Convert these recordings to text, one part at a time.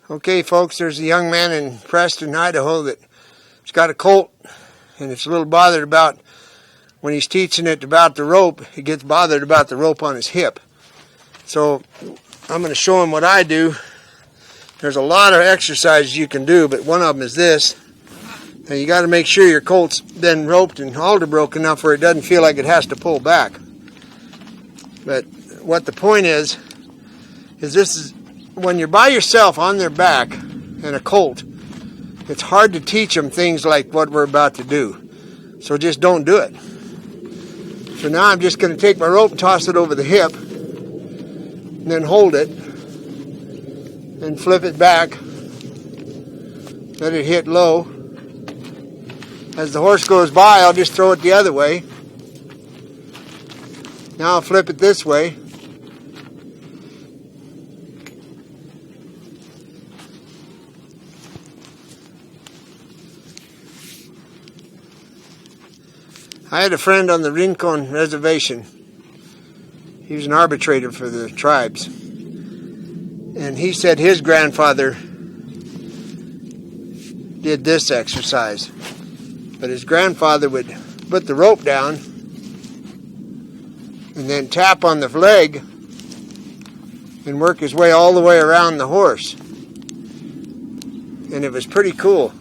Okay, folks, there's a young man in Preston, Idaho that's got a colt, and it's a little bothered about when he's teaching it about the rope. He gets bothered about the rope on his hip. So I'm going to show him what I do. There's a lot of exercises you can do, but one of them is this. Now you got to make sure your colt's been roped and halter broke enough where it doesn't feel like it has to pull back. But what the point is this is when you're by yourself on their back in a colt, it's hard to teach them things like what we're about to do. So just don't do it. So now I'm just going to take my rope and toss it over the hip, and then hold it, and flip it back, let it hit low. As the horse goes by, I'll just throw it the other way. Now I'll flip it this way. I had a friend on the Rincon Reservation. He was an arbitrator for the tribes. And he said his grandfather did this exercise. But his grandfather would put the rope down and then tap on the leg and work his way all the way around the horse. And it was pretty cool.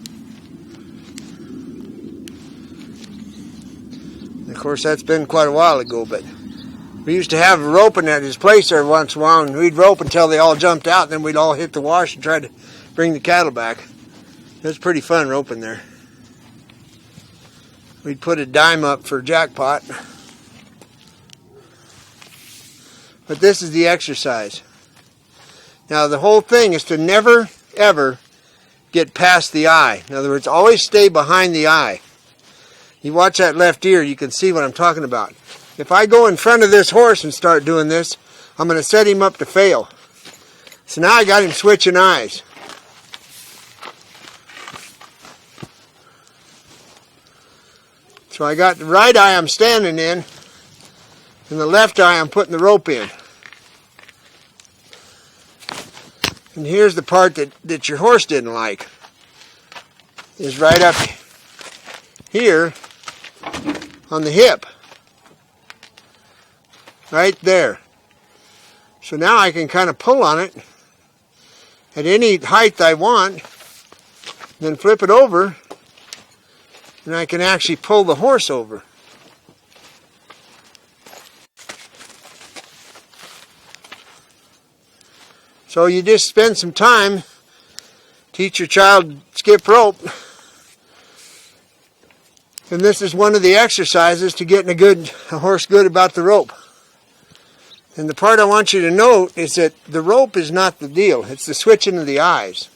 Of course, that's been quite a while ago, but we used to have roping at his place every once in a while, and we'd rope until they all jumped out, and then we'd all hit the wash and try to bring the cattle back. It was pretty fun roping there. We'd put a dime up for jackpot. But this is the exercise. Now, the whole thing is to never, ever get past the eye. In other words, always stay behind the eye. You watch that left ear, you can see what I'm talking about. If I go in front of this horse and start doing this, I'm going to set him up to fail. So now I got him switching eyes. So I got the right eye I'm standing in, and the left eye I'm putting the rope in. And here's the part that your horse didn't like. Is right up here on the hip. Right there. So now I can kind of pull on it at any height I want, then flip it over, and I can actually pull the horse over. So you just spend some time, teach your child skip rope. And this is one of the exercises to getting a horse good about the rope. And the part I want you to note is that the rope is not the deal. It's the switching of the eyes.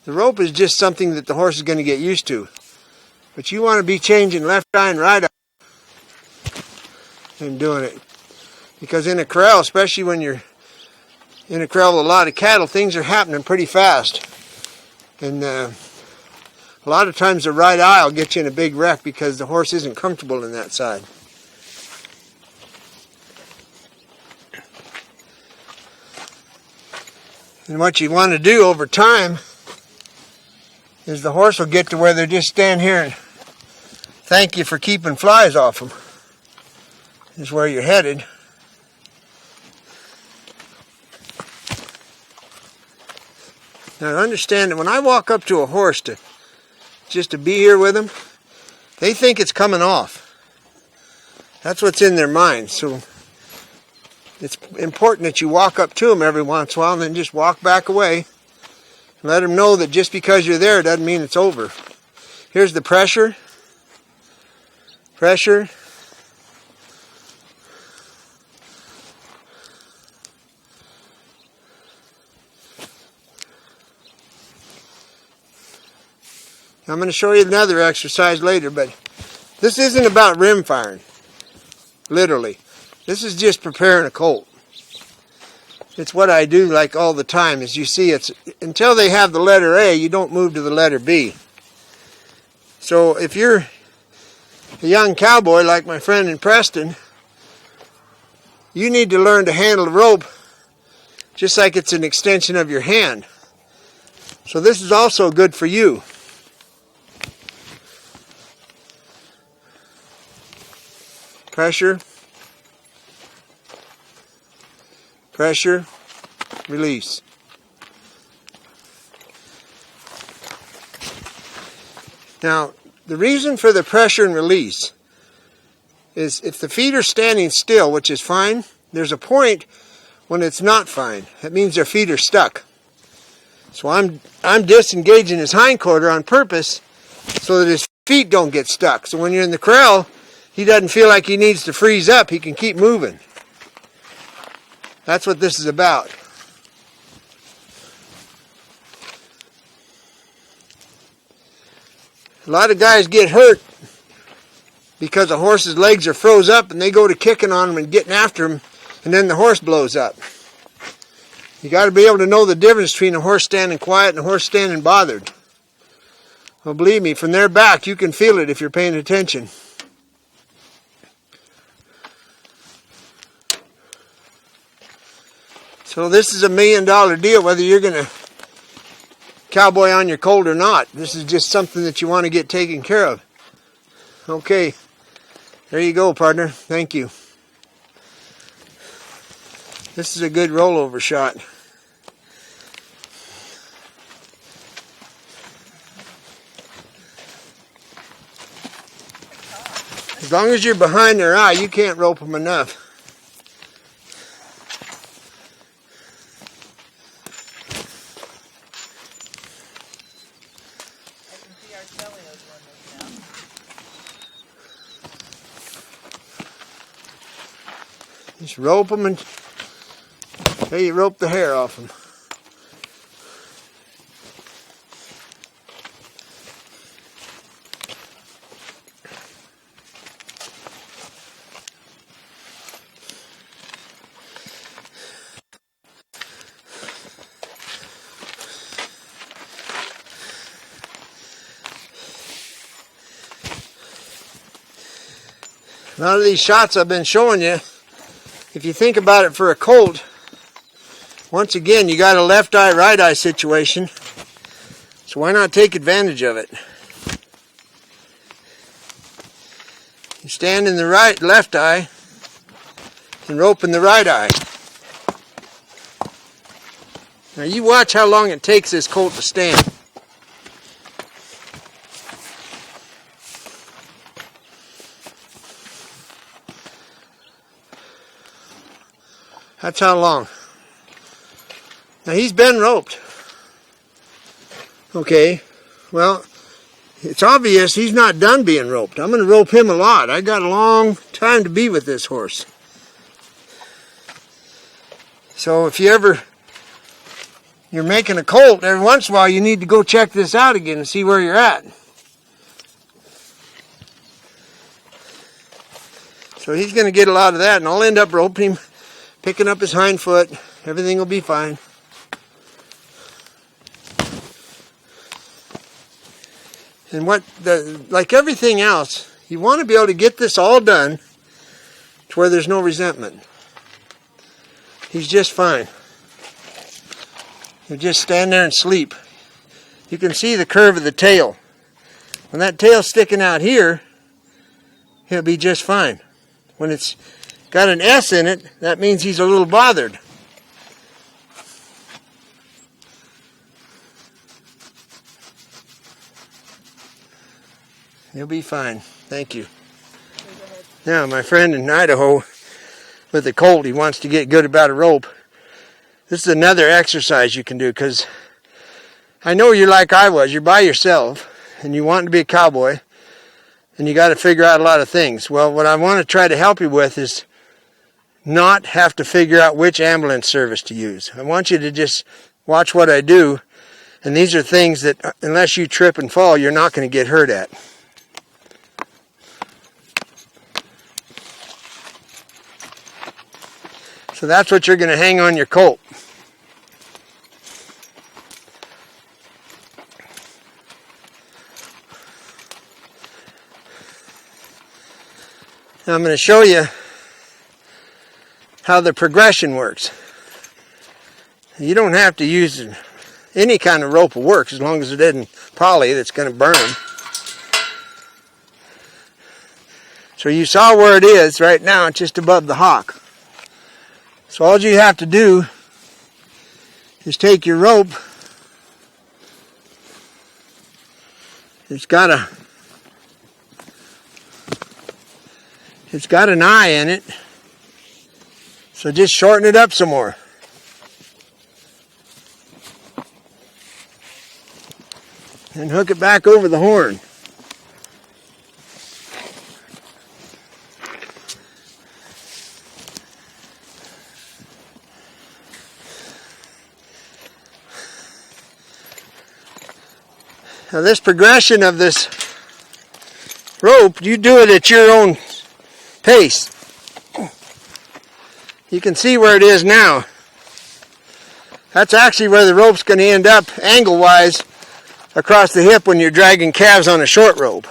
The rope is just something that the horse is going to get used to. But you want to be changing left eye and right eye and doing it. Because in a corral, especially when you're in a corral with a lot of cattle, things are happening pretty fast. And a lot of times the right eye will get you in a big wreck because the horse isn't comfortable in that side. And what you want to do over time is the horse will get to where they just stand here and thank you for keeping flies off them. Is where you're headed. Now understand that when I walk up to a horse just to be here with them, they think it's coming off. That's what's in their mind. So it's important that you walk up to them every once in a while and then just walk back away. Let them know that just because you're there doesn't mean it's over. Here's the pressure. Pressure. I'm going to show you another exercise later, but this isn't about rim firing. Literally. This is just preparing a colt. It's what I do like all the time. As you see, it's until they have the letter A, you don't move to the letter B. So if you're a young cowboy like my friend in Preston, you need to learn to handle the rope just like it's an extension of your hand. So this is also good for you. Pressure, pressure, release. Now, the reason for the pressure and release is if the feet are standing still, which is fine, there's a point when it's not fine. That means their feet are stuck. So I'm disengaging his hindquarter on purpose so that his feet don't get stuck. So when you're in the corral, he doesn't feel like he needs to freeze up. He can keep moving. That's what this is about. A lot of guys get hurt because a horse's legs are froze up and they go to kicking on him and getting after him, and then the horse blows up. You got to be able to know the difference between a horse standing quiet and a horse standing bothered. Well, believe me, from their back you can feel it if you're paying attention. So this is a $1 million deal, whether you're going to cowboy on your colt or not. This is just something that you want to get taken care of. Okay, there you go, partner. Thank you. This is a good rollover shot. As long as you're behind their eye, you can't rope them enough. Just rope them until you rope the hair off them. A lot of these shots I've been showing you, if you think about it for a colt, once again, you got a left eye, right eye situation. So why not take advantage of it? You stand in the left eye and rope in the right eye. Now you watch how long it takes this colt to stand. That's how long. Now he's been roped. Okay, well, it's obvious he's not done being roped. I'm going to rope him a lot. I got a long time to be with this horse. So if you're making a colt, every once in a while you need to go check this out again and see where you're at. So he's going to get a lot of that, and I'll end up roping him, picking up his hind foot. Everything will be fine. And like everything else, you want to be able to get this all done to where there's no resentment. He's just fine. You just stand there and sleep. You can see the curve of the tail. When that tail's sticking out here, he'll be just fine. When it's got an S in it, that means he's a little bothered. He'll be fine. Thank you. Now, my friend in Idaho with a colt, he wants to get good about a rope. This is another exercise you can do, because I know you're like I was. You're by yourself, and you want to be a cowboy, and you got to figure out a lot of things. Well, what I want to try to help you with is not have to figure out which ambulance service to use. I want you to just watch what I do, and these are things that, unless you trip and fall, you're not going to get hurt at. So that's what you're going to hang on your colt. Now I'm going to show you how the progression works. You don't have to use any kind of rope will work as long as it isn't poly that's going to burn them. So you saw where it is right now, it's just above the hock. So all you have to do is take your rope. It's got an eye in it. So just shorten it up some more. And hook it back over the horn. Now this progression of this rope, you do it at your own pace. You can see where it is now. That's actually where the rope's going to end up angle-wise across the hip when you're dragging calves on a short rope.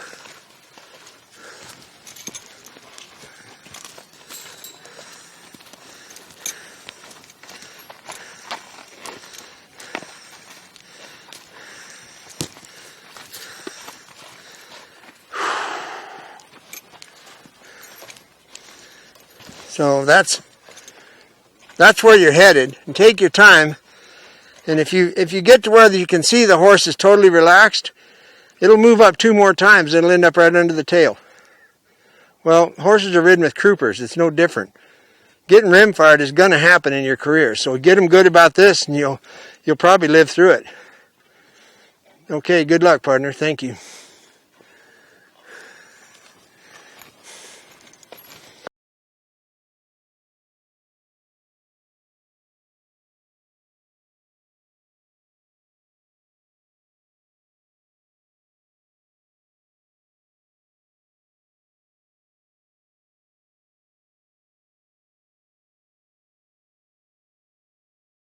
So that's where you're headed. And take your time. And if you get to where you can see the horse is totally relaxed, it'll move up 2 more times and it'll end up right under the tail. Well, horses are ridden with croupers. It's no different. Getting rim-fired is going to happen in your career. So get them good about this and you'll probably live through it. Okay, good luck, partner. Thank you.